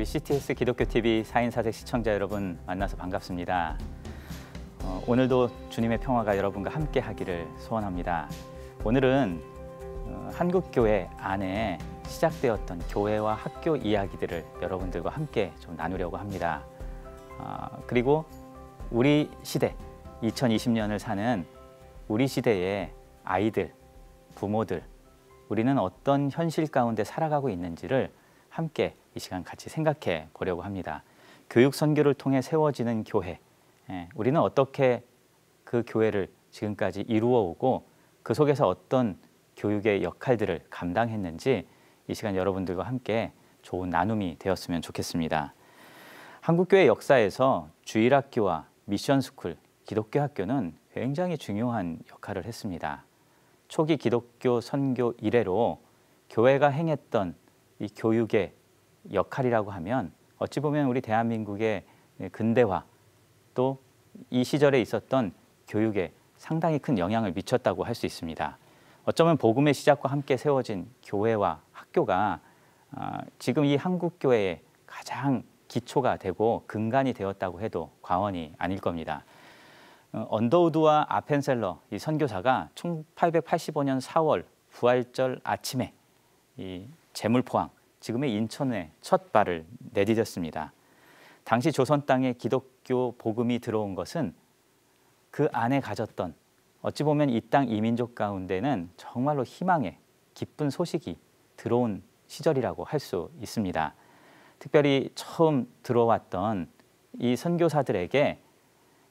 우리 CTS 기독교TV 4인 4색 시청자 여러분 만나서 반갑습니다. 오늘도 주님의 평화가 여러분과 함께 하기를 소원합니다. 오늘은 한국교회 안에 시작되었던 교회와 학교 이야기들을 여러분들과 함께 좀 나누려고 합니다. 그리고 우리 시대, 2020년을 사는 우리 시대의 아이들, 부모들, 우리는 어떤 현실 가운데 살아가고 있는지를 함께 이 시간 같이 생각해 보려고 합니다. 교육 선교를 통해 세워지는 교회, 우리는 어떻게 그 교회를 지금까지 이루어 오고 그 속에서 어떤 교육의 역할들을 감당했는지 이 시간 여러분들과 함께 좋은 나눔이 되었으면 좋겠습니다. 한국교회 역사에서 주일학교와 미션스쿨, 기독교 학교는 굉장히 중요한 역할을 했습니다. 초기 기독교 선교 이래로 교회가 행했던 이 교육의 역할이라고 하면 어찌 보면 우리 대한민국의 근대화 또 이 시절에 있었던 교육에 상당히 큰 영향을 미쳤다고 할 수 있습니다. 어쩌면 복음의 시작과 함께 세워진 교회와 학교가 지금 이 한국교회의 가장 기초가 되고 근간이 되었다고 해도 과언이 아닐 겁니다. 언더우드와 아펜셀러 이 선교사가 1885년 4월 부활절 아침에 이 제물포항, 지금의 인천에 첫 발을 내디뎠습니다. 당시 조선 땅에 기독교 복음이 들어온 것은 그 안에 가졌던 어찌 보면 이 땅 이민족 가운데는 정말로 희망의 기쁜 소식이 들어온 시절이라고 할 수 있습니다. 특별히 처음 들어왔던 이 선교사들에게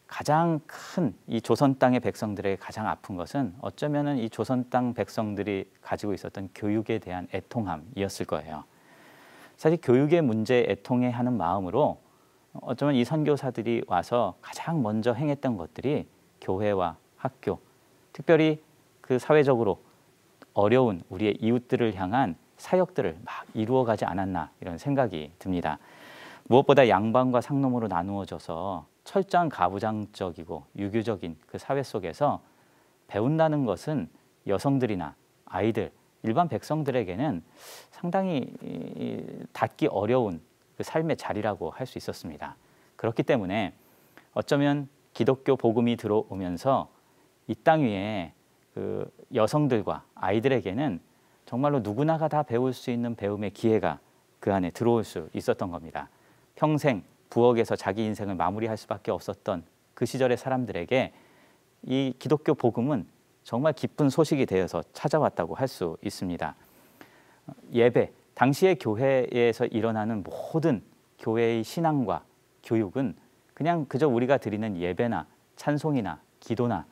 가장 큰 이 조선 땅의 백성들에게 가장 아픈 것은 어쩌면은 이 조선 땅 백성들이 가지고 있었던 교육에 대한 애통함이었을 거예요. 사실 교육의 문제에 애통해 하는 마음으로 어쩌면 이 선교사들이 와서 가장 먼저 행했던 것들이 교회와 학교, 특별히 그 사회적으로 어려운 우리의 이웃들을 향한 사역들을 막 이루어가지 않았나 이런 생각이 듭니다. 무엇보다 양반과 상놈으로 나누어져서 철저한 가부장적이고 유교적인 그 사회 속에서 배운다는 것은 여성들이나 아이들, 일반 백성들에게는 상당히 닿기 어려운 그 삶의 자리라고 할 수 있었습니다. 그렇기 때문에 어쩌면 기독교 복음이 들어오면서 이 땅 위에 그 여성들과 아이들에게는 정말로 누구나가 다 배울 수 있는 배움의 기회가 그 안에 들어올 수 있었던 겁니다. 평생 부엌에서 자기 인생을 마무리할 수밖에 없었던 그 시절의 사람들에게 이 기독교 복음은 정말 기쁜 소식이 되어서 찾아왔다고 할 수 있습니다. 예배, 당시의 교회에서 일어나는 모든 교회의 신앙과 교육은 그냥 그저 우리가 드리는 예배나 찬송이나 기도나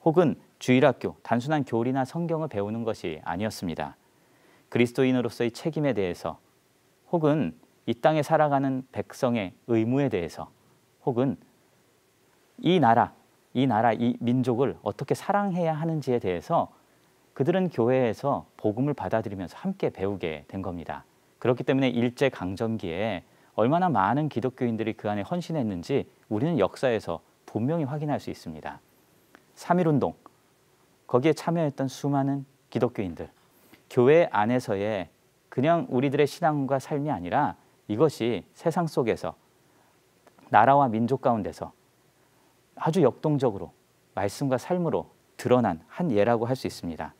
혹은 주일학교, 단순한 교리나 성경을 배우는 것이 아니었습니다. 그리스도인으로서의 책임에 대해서 혹은 이 땅에 살아가는 백성의 의무에 대해서 혹은 이 나라, 이 민족을 어떻게 사랑해야 하는지에 대해서 그들은 교회에서 복음을 받아들이면서 함께 배우게 된 겁니다. 그렇기 때문에 일제강점기에 얼마나 많은 기독교인들이 그 안에 헌신했는지 우리는 역사에서 분명히 확인할 수 있습니다. 3.1운동, 거기에 참여했던 수많은 기독교인들, 교회 안에서의 그냥 우리들의 신앙과 삶이 아니라 이것이 세상 속에서 나라와 민족 가운데서 아주 역동적으로 말씀과 삶으로 드러난 한 예라고 할 수 있습니다.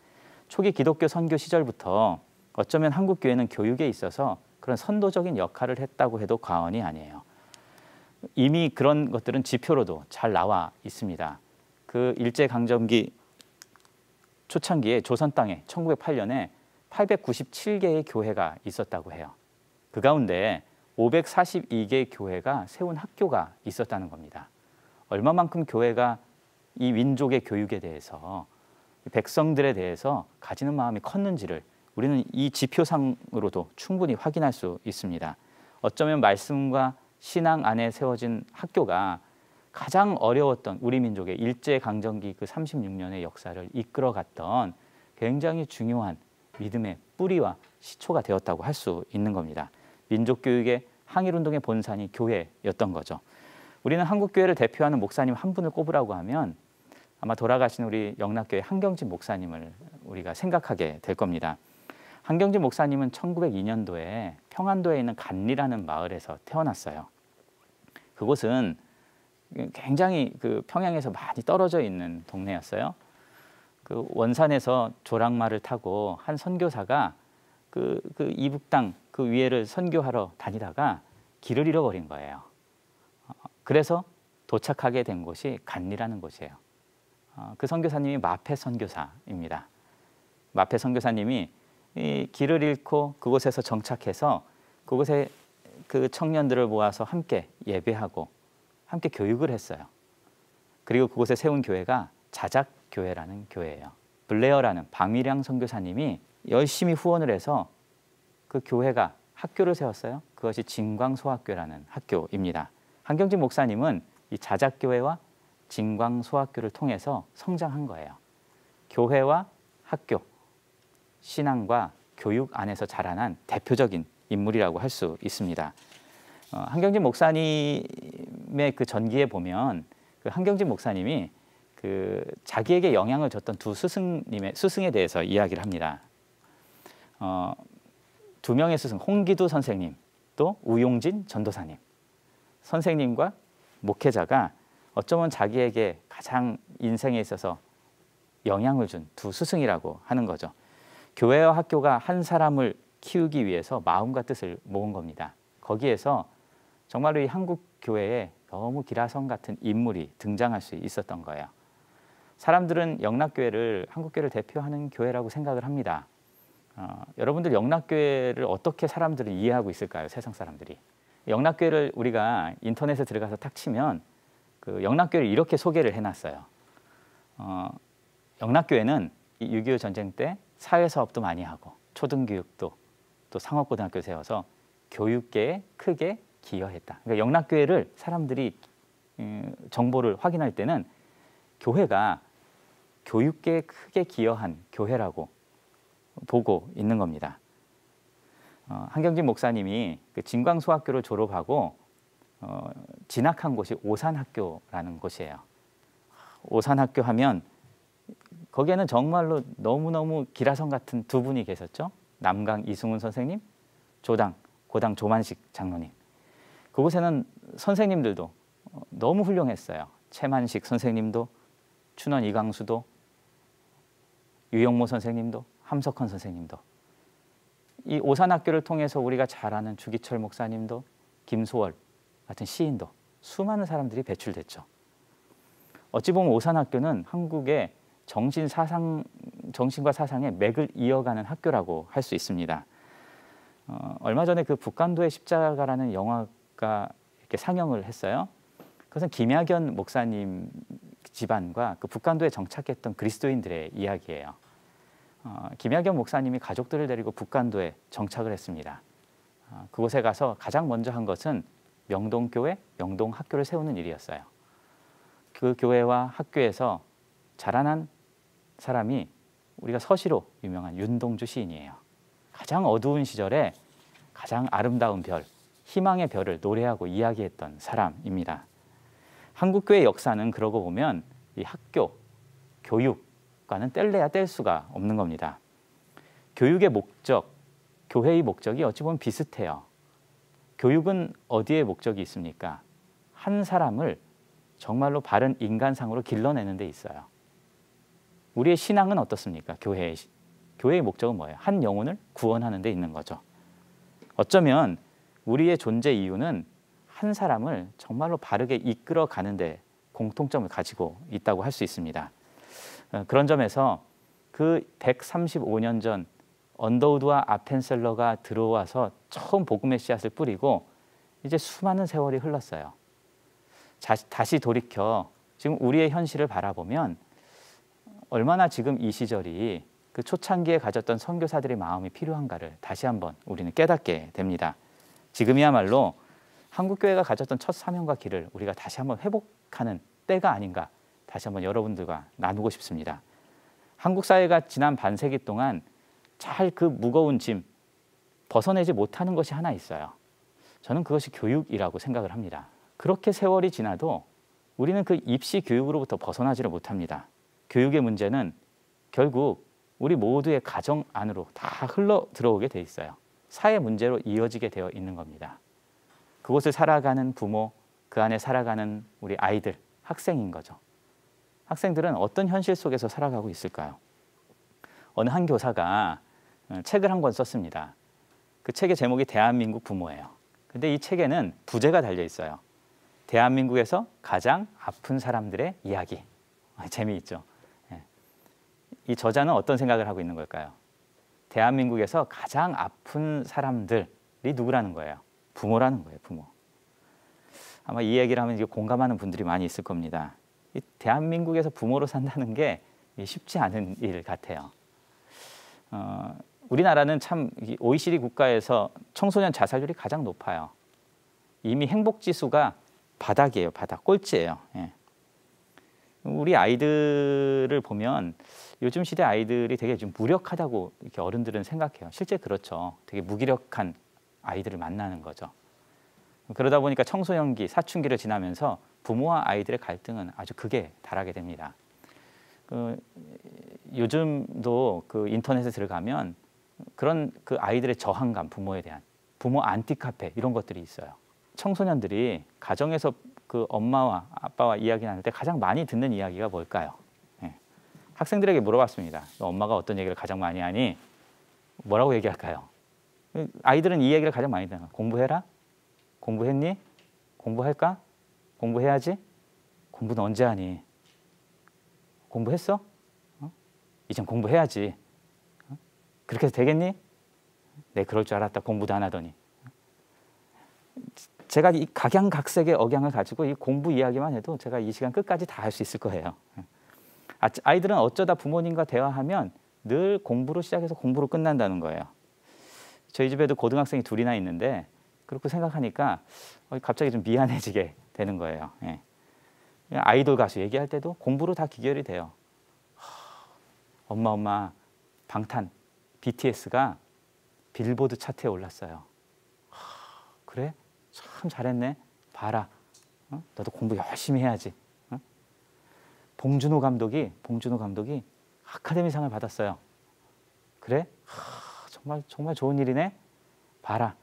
초기 기독교 선교 시절부터 어쩌면 한국교회는 교육에 있어서 그런 선도적인 역할을 했다고 해도 과언이 아니에요. 이미 그런 것들은 지표로도 잘 나와 있습니다. 그 일제강점기 초창기에 조선 땅에 1908년에 897개의 교회가 있었다고 해요. 그 가운데 542개 교회가 세운 학교가 있었다는 겁니다. 얼마만큼 교회가 이 민족의 교육에 대해서 백성들에 대해서 가지는 마음이 컸는지를 우리는 이 지표상으로도 충분히 확인할 수 있습니다. 어쩌면 말씀과 신앙 안에 세워진 학교가 가장 어려웠던 우리 민족의 일제강점기 그 36년의 역사를 이끌어갔던 굉장히 중요한 믿음의 뿌리와 시초가 되었다고 할 수 있는 겁니다. 민족교육의 항일운동의 본산이 교회였던 거죠. 우리는 한국교회를 대표하는 목사님 한 분을 꼽으라고 하면 아마 돌아가신 우리 영락교회 한경진 목사님을 우리가 생각하게 될 겁니다. 한경진 목사님은 1902년도에 평안도에 있는 간리라는 마을에서 태어났어요. 그곳은 굉장히 그 평양에서 많이 떨어져 있는 동네였어요. 그 원산에서 조랑말을 타고 한 선교사가 그 이북당 그 위에를 선교하러 다니다가 길을 잃어버린 거예요. 그래서 도착하게 된 곳이 간리라는 곳이에요. 그 선교사님이 마페 선교사입니다. 마페 선교사님이 이 길을 잃고 그곳에서 정착해서 그곳에 그 청년들을 모아서 함께 예배하고 함께 교육을 했어요. 그리고 그곳에 세운 교회가 자작교회라는 교회예요. 블레어라는 방위량 선교사님이 열심히 후원을 해서 그 교회가 학교를 세웠어요. 그것이 진광소학교라는 학교입니다. 한경진 목사님은 이 자작교회와 진광소학교를 통해서 성장한 거예요. 교회와 학교, 신앙과 교육 안에서 자라난 대표적인 인물이라고 할 수 있습니다. 한경진 목사님의 그 전기에 보면 그 한경진 목사님이 그 자기에게 영향을 줬던 두 스승에 대해서 이야기를 합니다. 두 명의 스승, 홍기두 선생님 또 우용진 전도사님, 선생님과 목회자가 어쩌면 자기에게 가장 인생에 있어서 영향을 준 두 스승이라고 하는 거죠. 교회와 학교가 한 사람을 키우기 위해서 마음과 뜻을 모은 겁니다. 거기에서 정말로 이 한국 교회에 너무 기라성 같은 인물이 등장할 수 있었던 거예요. 사람들은 영락교회를 한국교회를 대표하는 교회라고 생각을 합니다. 여러분들 영락교회를 어떻게 사람들은 이해하고 있을까요? 세상 사람들이. 영락교회를 우리가 인터넷에 들어가서 탁 치면 그 영락교회를 이렇게 소개를 해놨어요. 영락교회는 6.25 전쟁 때 사회사업도 많이 하고 초등교육도 또 상업고등학교 세워서 교육계에 크게 기여했다. 그러니까 영락교회를 사람들이 정보를 확인할 때는 교회가 교육계에 크게 기여한 교회라고 보고 있는 겁니다. 한경진 목사님이 그 진광소학교를 졸업하고 진학한 곳이 오산학교라는 곳이에요. 오산학교 하면 거기에는 정말로 너무너무 기라성 같은 두 분이 계셨죠. 남강 이승훈 선생님, 고당 조만식 장로님. 그곳에는 선생님들도 너무 훌륭했어요. 최만식 선생님도, 춘원 이강수도, 유영모 선생님도, 함석헌 선생님도. 이 오산학교를 통해서 우리가 잘 아는 주기철 목사님도, 김소월 같은 시인도 수많은 사람들이 배출됐죠. 어찌 보면 오산학교는 한국의 정신과 사상의 맥을 이어가는 학교라고 할 수 있습니다. 얼마 전에 그 북간도의 십자가라는 영화가 이렇게 상영을 했어요. 그것은 김야견 목사님 집안과 그 북간도에 정착했던 그리스도인들의 이야기예요. 김야견 목사님이 가족들을 데리고 북간도에 정착을 했습니다. 그곳에 가서 가장 먼저 한 것은 명동교회, 명동학교를 세우는 일이었어요. 그 교회와 학교에서 자라난 사람이 우리가 서시로 유명한 윤동주 시인이에요. 가장 어두운 시절에 가장 아름다운 별, 희망의 별을 노래하고 이야기했던 사람입니다. 한국교회 역사는 그러고 보면 이 학교, 교육과는 뗄래야 뗄 수가 없는 겁니다. 교육의 목적, 교회의 목적이 어찌 보면 비슷해요. 교육은 어디에 목적이 있습니까? 한 사람을 정말로 바른 인간상으로 길러내는 데 있어요. 우리의 신앙은 어떻습니까? 교회의 목적은 뭐예요? 한 영혼을 구원하는 데 있는 거죠. 어쩌면 우리의 존재 이유는 한 사람을 정말로 바르게 이끌어 가는 데 공통점을 가지고 있다고 할 수 있습니다. 그런 점에서 그 135년 전 언더우드와 아펜셀러가 들어와서 처음 복음의 씨앗을 뿌리고 이제 수많은 세월이 흘렀어요. 다시 돌이켜 지금 우리의 현실을 바라보면 얼마나 지금 이 시절이 그 초창기에 가졌던 선교사들의 마음이 필요한가를 다시 한번 우리는 깨닫게 됩니다. 지금이야말로 한국교회가 가졌던 첫 사명과 길을 우리가 다시 한번 회복하는 때가 아닌가 다시 한번 여러분들과 나누고 싶습니다. 한국 사회가 지난 반세기 동안 잘 그 무거운 짐 벗어내지 못하는 것이 하나 있어요. 저는 그것이 교육이라고 생각을 합니다. 그렇게 세월이 지나도 우리는 그 입시 교육으로부터 벗어나지를 못합니다. 교육의 문제는 결국 우리 모두의 가정 안으로 다 흘러 들어오게 돼 있어요. 사회 문제로 이어지게 되어 있는 겁니다. 그곳을 살아가는 부모, 그 안에 살아가는 우리 아이들, 학생인 거죠. 학생들은 어떤 현실 속에서 살아가고 있을까요? 어느 한 교사가 책을 한 권 썼습니다. 그 책의 제목이 대한민국 부모예요. 근데 이 책에는 부제가 달려 있어요. 대한민국에서 가장 아픈 사람들의 이야기. 재미있죠. 이 저자는 어떤 생각을 하고 있는 걸까요? 대한민국에서 가장 아픈 사람들이 누구라는 거예요? 부모라는 거예요, 부모. 아마 이 얘기를 하면 이제 공감하는 분들이 많이 있을 겁니다. 이 대한민국에서 부모로 산다는 게 쉽지 않은 일 같아요. 우리나라는 참 OECD 국가에서 청소년 자살률이 가장 높아요. 이미 행복지수가 바닥이에요, 바닥, 꼴찌예요. 예. 우리 아이들을 보면 요즘 시대 아이들이 되게 좀 무력하다고 이렇게 어른들은 생각해요. 실제 그렇죠. 되게 무기력한 아이들을 만나는 거죠. 그러다 보니까 청소년기, 사춘기를 지나면서 부모와 아이들의 갈등은 아주 극에 달하게 됩니다. 요즘도 그 인터넷에 들어가면 그런 그 아이들의 저항감, 부모에 대한 부모 안티카페 이런 것들이 있어요. 청소년들이 가정에서 그 엄마와 아빠와 이야기 나눌 때 가장 많이 듣는 이야기가 뭘까요? 예. 학생들에게 물어봤습니다. 엄마가 어떤 얘기를 가장 많이 하니? 뭐라고 얘기할까요? 아이들은 이 얘기를 가장 많이 듣는 거예요. 공부해라? 공부했니? 공부할까? 공부해야지? 공부는 언제 하니? 공부했어? 이젠 공부해야지. 그렇게 해서 되겠니? 네, 그럴 줄 알았다. 공부도 안 하더니. 제가 이 각양각색의 억양을 가지고 이 공부 이야기만 해도 제가 이 시간 끝까지 다 할 수 있을 거예요. 아이들은 어쩌다 부모님과 대화하면 늘 공부로 시작해서 공부로 끝난다는 거예요. 저희 집에도 고등학생이 둘이나 있는데 그렇게 생각하니까 갑자기 좀 미안해지게 되는 거예요. 예. 아이돌 가수 얘기할 때도 공부로 다 기결이 돼요. 엄마 방탄 BTS가 빌보드 차트에 올랐어요. 그래? 참 잘했네. 봐라. 너도 공부 열심히 해야지. 봉준호 감독이 아카데미상을 받았어요. 그래? 정말 좋은 일이네. 봐라.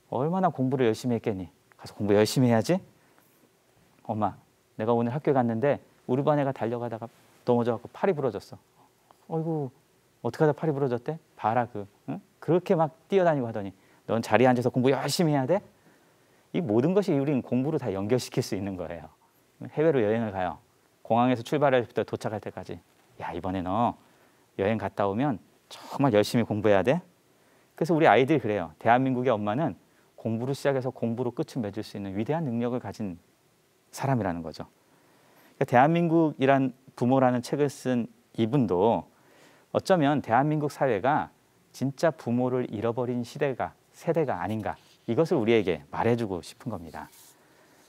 얼마나 공부를 열심히 했겠니? 가서 공부 열심히 해야지. 엄마, 내가 오늘 학교에 갔는데 우리 반 애가 달려가다가 넘어져갖고 팔이 부러졌어. 어이구, 어떻게 하다 팔이 부러졌대? 봐라 응? 그렇게 막 뛰어다니고 하더니 넌 자리에 앉아서 공부 열심히 해야 돼? 이 모든 것이 우리는 공부로 다 연결시킬 수 있는 거예요. 해외로 여행을 가요. 공항에서 출발할 때부터 도착할 때까지. 야, 이번에 너 여행 갔다 오면 정말 열심히 공부해야 돼. 그래서 우리 아이들이 그래요. 대한민국의 엄마는 공부로 시작해서 공부로 끝을 맺을 수 있는 위대한 능력을 가진 사람이라는 거죠. 그러니까 대한민국이란 부모라는 책을 쓴 이분도 어쩌면 대한민국 사회가 진짜 부모를 잃어버린 세대가 아닌가, 이것을 우리에게 말해주고 싶은 겁니다.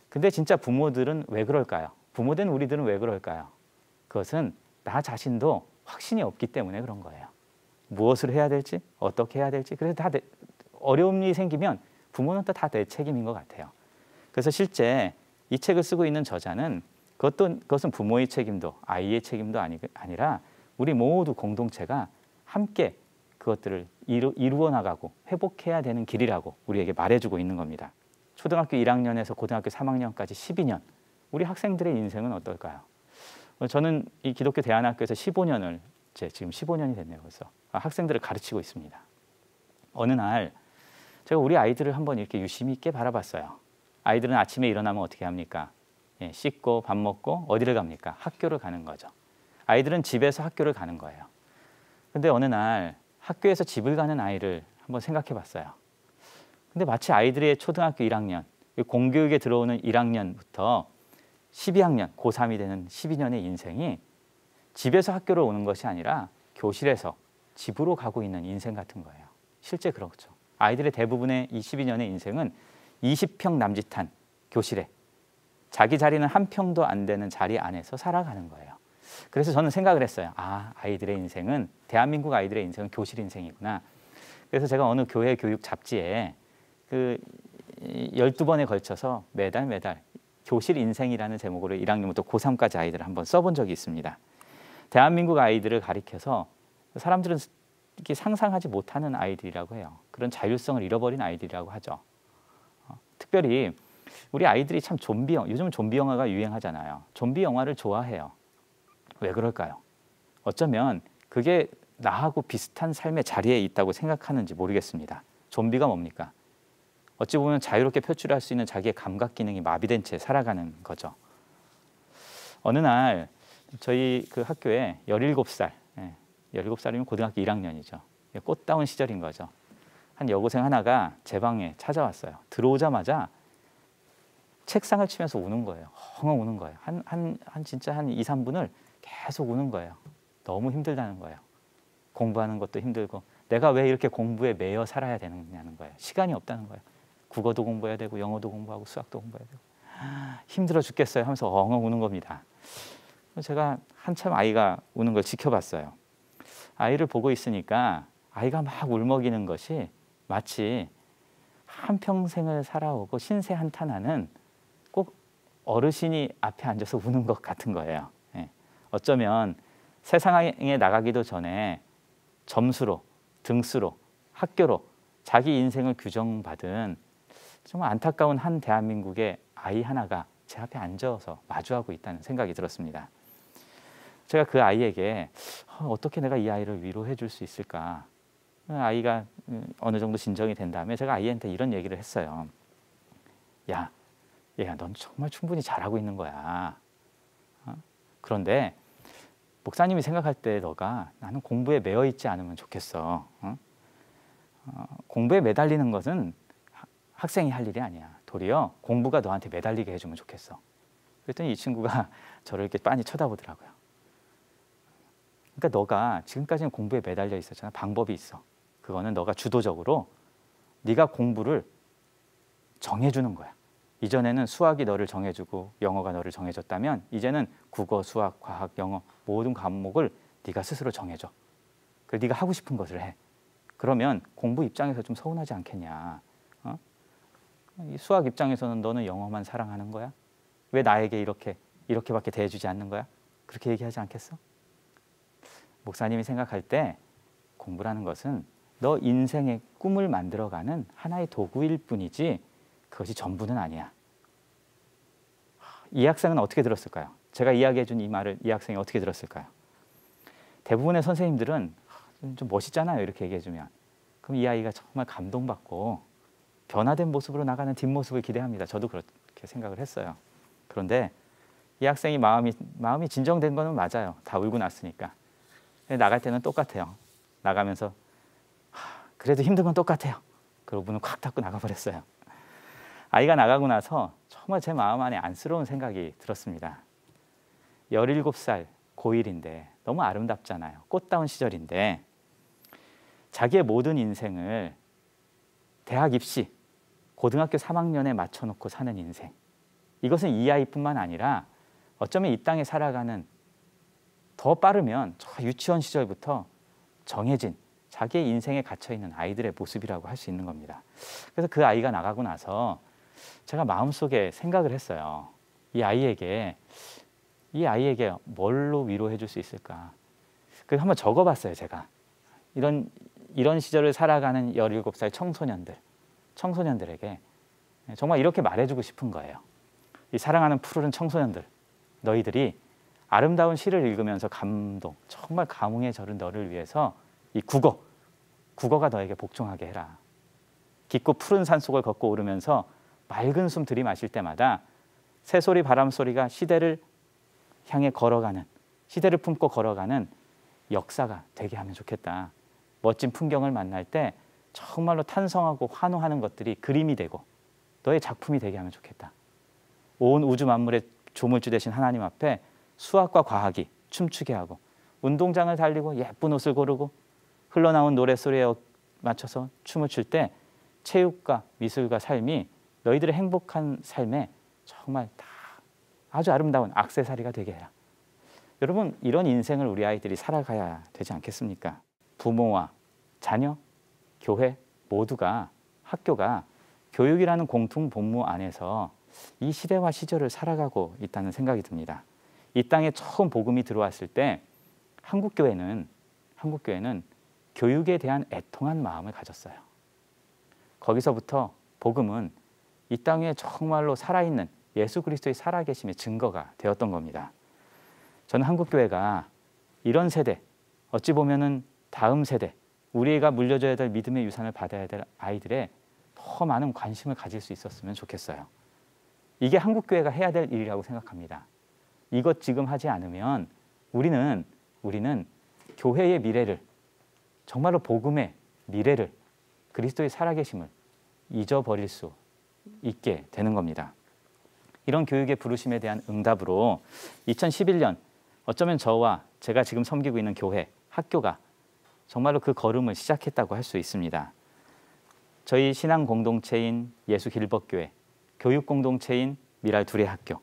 근데 진짜 부모들은 왜 그럴까요? 부모된 우리들은 왜 그럴까요? 그것은 나 자신도 확신이 없기 때문에 그런 거예요. 무엇을 해야 될지, 어떻게 해야 될지. 그래서 다 어려움이 생기면 부모는 또 다 내 책임인 것 같아요. 그래서 실제 이 책을 쓰고 있는 저자는 그것은 부모의 책임도 아이의 책임도 아니라 우리 모두 공동체가 함께 그것들을 이루어 나가고 회복해야 되는 길이라고 우리에게 말해주고 있는 겁니다. 초등학교 1학년에서 고등학교 3학년까지 12년, 우리 학생들의 인생은 어떨까요? 저는 이 기독교 대안학교에서 15년을 지금 15년이 됐네요. 벌써 학생들을 가르치고 있습니다. 어느 날 제가 우리 아이들을 한번 이렇게 유심히 있게 바라봤어요. 아이들은 아침에 일어나면 어떻게 합니까? 씻고 밥 먹고 어디를 갑니까? 학교를 가는 거죠. 아이들은 집에서 학교를 가는 거예요. 근데 어느 날 학교에서 집을 가는 아이를 한번 생각해 봤어요. 근데 마치 아이들의 초등학교 1학년, 공교육에 들어오는 1학년부터 12학년, 고3이 되는 12년의 인생이 집에서 학교로 오는 것이 아니라 교실에서 집으로 가고 있는 인생 같은 거예요. 실제 그렇죠. 아이들의 대부분의 이 12년의 인생은 20평 남짓한 교실에 자기 자리는 한 평도 안 되는 자리 안에서 살아가는 거예요. 그래서 저는 생각을 했어요. 아이들의 인생은, 대한민국 아이들의 인생은 교실 인생이구나. 그래서 제가 어느 교회 교육 잡지에 그 12번에 걸쳐서 매달 교실 인생이라는 제목으로 1학년부터 고3까지 아이들을 한번 써본 적이 있습니다. 대한민국 아이들을 가리켜서 사람들은 이렇게 상상하지 못하는 아이들이라고 해요. 그런 자율성을 잃어버린 아이들이라고 하죠. 특별히 우리 아이들이 참 요즘은 좀비 영화가 유행하잖아요. 좀비 영화를 좋아해요. 왜 그럴까요? 어쩌면 그게 나하고 비슷한 삶의 자리에 있다고 생각하는지 모르겠습니다. 좀비가 뭡니까? 어찌 보면 자유롭게 표출할 수 있는 자기의 감각 기능이 마비된 채 살아가는 거죠. 어느 날 저희 그 학교에 17살, 17살이면 고등학교 1학년이죠. 꽃다운 시절인 거죠. 한 여고생 하나가 제 방에 찾아왔어요. 들어오자마자 책상을 치면서 우는 거예요. 엉엉 우는 거예요. 진짜 한 2, 3분을 계속 우는 거예요. 너무 힘들다는 거예요. 공부하는 것도 힘들고 내가 왜 이렇게 공부에 매여 살아야 되느냐는 거예요. 시간이 없다는 거예요. 국어도 공부해야 되고 영어도 공부하고 수학도 공부해야 되고 힘들어 죽겠어요 하면서 엉엉 우는 겁니다. 제가 한참 아이가 우는 걸 지켜봤어요. 아이를 보고 있으니까 아이가 막 울먹이는 것이 마치 한평생을 살아오고 신세 한탄하는 꼭 어르신이 앞에 앉아서 우는 것 같은 거예요. 어쩌면 세상에 나가기도 전에 점수로, 등수로, 학교로 자기 인생을 규정받은 정말 안타까운 한 대한민국의 아이 하나가 제 앞에 앉아서 마주하고 있다는 생각이 들었습니다. 제가 그 아이에게 어떻게 내가 이 아이를 위로해 줄 수 있을까? 아이가 어느 정도 진정이 된 다음에 제가 아이한테 이런 얘기를 했어요. 야, 얘가 넌 정말 충분히 잘하고 있는 거야. 그런데 목사님이 생각할 때 너가 나는 공부에 매여 있지 않으면 좋겠어. 공부에 매달리는 것은 학생이 할 일이 아니야. 도리어 공부가 너한테 매달리게 해주면 좋겠어. 그랬더니 이 친구가 저를 이렇게 빤히 쳐다보더라고요. 그러니까 너가 지금까지는 공부에 매달려 있었잖아. 방법이 있어. 그거는 너가 주도적으로 네가 공부를 정해주는 거야. 이전에는 수학이 너를 정해주고 영어가 너를 정해줬다면 이제는 국어, 수학, 과학, 영어 모든 과목을 네가 스스로 정해줘. 그래서 네가 하고 싶은 것을 해. 그러면 공부 입장에서 좀 서운하지 않겠냐. 이 수학 입장에서는 너는 영어만 사랑하는 거야? 왜 나에게 이렇게밖에 대해주지 않는 거야? 그렇게 얘기하지 않겠어? 목사님이 생각할 때 공부라는 것은 너 인생의 꿈을 만들어가는 하나의 도구일 뿐이지 그것이 전부는 아니야. 이 학생은 어떻게 들었을까요? 제가 이야기해 준 이 말을 이 학생이 어떻게 들었을까요? 대부분의 선생님들은 좀 멋있잖아요. 이렇게 얘기해 주면. 그럼 이 아이가 정말 감동받고 변화된 모습으로 나가는 뒷모습을 기대합니다. 저도 그렇게 생각을 했어요. 그런데 이 학생이 마음이 진정된 거는 맞아요. 다 울고 났으니까. 나갈 때는 똑같아요. 나가면서 그래도 힘든 건 똑같아요. 그러고 문을 콱 닫고 나가버렸어요. 아이가 나가고 나서 정말 제 마음 안에 안쓰러운 생각이 들었습니다. 17살 고1인데 너무 아름답잖아요. 꽃다운 시절인데 자기의 모든 인생을 대학 입시, 고등학교 3학년에 맞춰놓고 사는 인생. 이것은 이 아이뿐만 아니라 어쩌면 이 땅에 살아가는 더 빠르면 저 유치원 시절부터 정해진 자기의 인생에 갇혀있는 아이들의 모습이라고 할 수 있는 겁니다. 그래서 그 아이가 나가고 나서 제가 마음속에 생각을 했어요. 이 아이에게 뭘로 위로해 줄 수 있을까? 그래서 한번 적어봤어요. 제가. 이런 시절을 살아가는 17살 청소년들에게 정말 이렇게 말해주고 싶은 거예요. 이 사랑하는 푸르른 청소년들, 너희들이 아름다운 시를 읽으면서 정말 감흥에 절은 너를 위해서 이 국어가 너에게 복종하게 해라. 깊고 푸른 산속을 걷고 오르면서 맑은 숨 들이마실 때마다 새소리 바람소리가 시대를 향해 걸어가는, 시대를 품고 걸어가는 역사가 되게 하면 좋겠다. 멋진 풍경을 만날 때 정말로 탄성하고 환호하는 것들이 그림이 되고 너의 작품이 되게 하면 좋겠다. 온 우주 만물의 조물주 되신 하나님 앞에 수학과 과학이 춤추게 하고 운동장을 달리고 예쁜 옷을 고르고 흘러나온 노랫소리에 맞춰서 춤을 출 때 체육과 미술과 삶이 너희들의 행복한 삶에 정말 다 아주 아름다운 액세서리가 되게 해라. 여러분, 이런 인생을 우리 아이들이 살아가야 되지 않겠습니까? 부모와 자녀, 교회 모두가 학교가 교육이라는 공통 본무 안에서 이 시대와 시절을 살아가고 있다는 생각이 듭니다. 이 땅에 처음 복음이 들어왔을 때 한국 교회는 한국교회는 교육에 대한 애통한 마음을 가졌어요. 거기서부터 복음은 이 땅에 정말로 살아있는 예수 그리스도의 살아계심의 증거가 되었던 겁니다. 저는 한국교회가 이런 세대, 어찌 보면은 다음 세대, 우리가 물려줘야 될 믿음의 유산을 받아야 될 아이들의 더 많은 관심을 가질 수 있었으면 좋겠어요. 이게 한국교회가 해야 될 일이라고 생각합니다. 이것 지금 하지 않으면 우리는 교회의 미래를, 정말로 복음의 미래를, 그리스도의 살아계심을 잊어버릴 수 있게 되는 겁니다. 이런 교육의 부르심에 대한 응답으로 2011년 어쩌면 저와 제가 지금 섬기고 있는 교회, 학교가 정말로 그 걸음을 시작했다고 할 수 있습니다. 저희 신앙 공동체인 예수 길벗교회, 교육 공동체인 미랄 두레학교,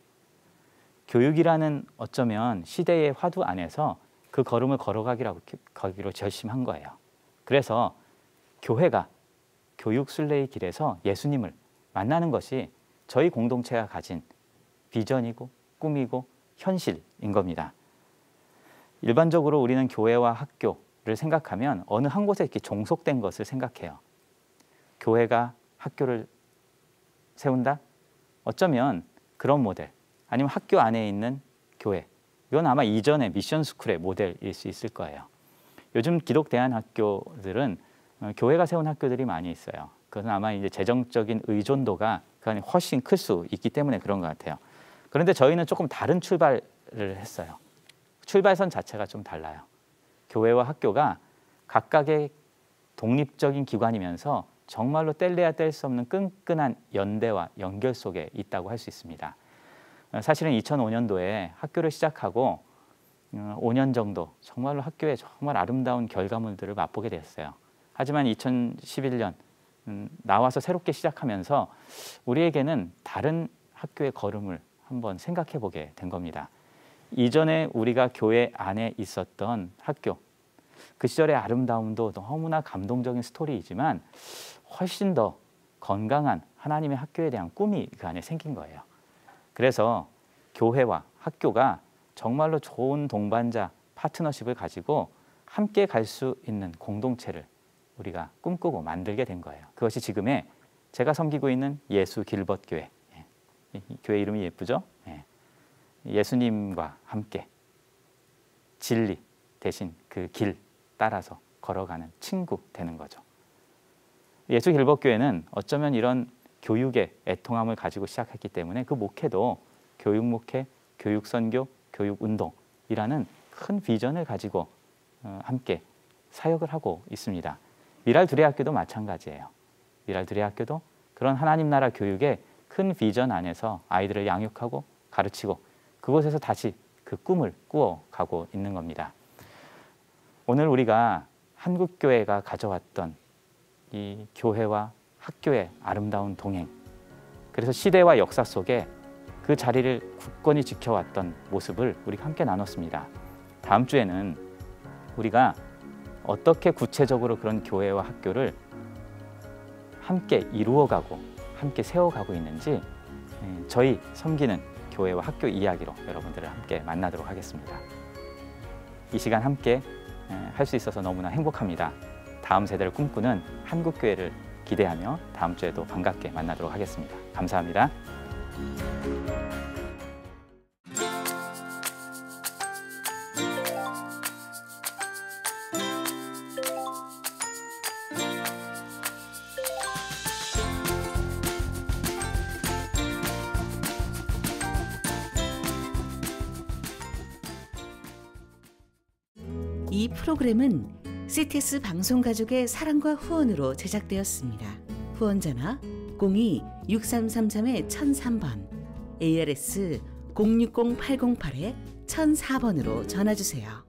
교육이라는 어쩌면 시대의 화두 안에서 그 걸음을 걸어가기로 결심한 거예요. 그래서 교회가 교육 순례의 길에서 예수님을 만나는 것이 저희 공동체가 가진 비전이고 꿈이고 현실인 겁니다. 일반적으로 우리는 교회와 학교를 생각하면 어느 한 곳에 이렇게 종속된 것을 생각해요. 교회가 학교를 세운다? 어쩌면 그런 모델, 아니면 학교 안에 있는 교회, 이건 아마 이전의 미션 스쿨의 모델일 수 있을 거예요. 요즘 기독 대안학교들은 교회가 세운 학교들이 많이 있어요. 그것은 아마 이제 재정적인 의존도가 그 안에 훨씬 클 수 있기 때문에 그런 것 같아요. 그런데 저희는 조금 다른 출발을 했어요. 출발선 자체가 좀 달라요. 교회와 학교가 각각의 독립적인 기관이면서 정말로 뗄래야 뗄 수 없는 끈끈한 연대와 연결 속에 있다고 할 수 있습니다. 사실은 2005년도에 학교를 시작하고 5년 정도 정말로 학교에 정말 아름다운 결과물들을 맛보게 됐어요. 하지만 2011년 나와서 새롭게 시작하면서 우리에게는 다른 학교의 걸음을 한번 생각해 보게 된 겁니다. 이전에 우리가 교회 안에 있었던 학교, 그 시절의 아름다움도 너무나 감동적인 스토리이지만 훨씬 더 건강한 하나님의 학교에 대한 꿈이 그 안에 생긴 거예요. 그래서 교회와 학교가 정말로 좋은 동반자, 파트너십을 가지고 함께 갈 수 있는 공동체를 우리가 꿈꾸고 만들게 된 거예요. 그것이 지금의 제가 섬기고 있는 예수 길벗교회. 교회 이름이 예쁘죠? 예수님과 함께 진리 대신 그 길 따라서 걸어가는 친구 되는 거죠. 예수 길벗교회는 어쩌면 이런 교육의 애통함을 가지고 시작했기 때문에 그 목회도 교육 목회, 교육 선교, 교육 운동이라는 큰 비전을 가지고 함께 사역을 하고 있습니다. 미랄 두레학교도 마찬가지예요. 미랄 두레학교도 그런 하나님 나라 교육의 큰 비전 안에서 아이들을 양육하고 가르치고 그곳에서 다시 그 꿈을 꾸어가고 있는 겁니다. 오늘 우리가 한국교회가 가져왔던 이 교회와 학교의 아름다운 동행, 그래서 시대와 역사 속에 그 자리를 굳건히 지켜왔던 모습을 우리가 함께 나눴습니다. 다음 주에는 우리가 어떻게 구체적으로 그런 교회와 학교를 함께 이루어가고 함께 세워가고 있는지 저희 섬기는 교회와 학교 이야기로 여러분들을 함께 만나도록 하겠습니다. 이 시간 함께 할 수 있어서 너무나 행복합니다. 다음 세대를 꿈꾸는 한국교회를 기대하며 다음 주에도 반갑게 만나도록 하겠습니다. 감사합니다. 이 프로그램은 CTS 방송가족의 사랑과 후원으로 제작되었습니다. 후원전화 02-6333-1003번, ARS 060-808-1004번으로 전화주세요.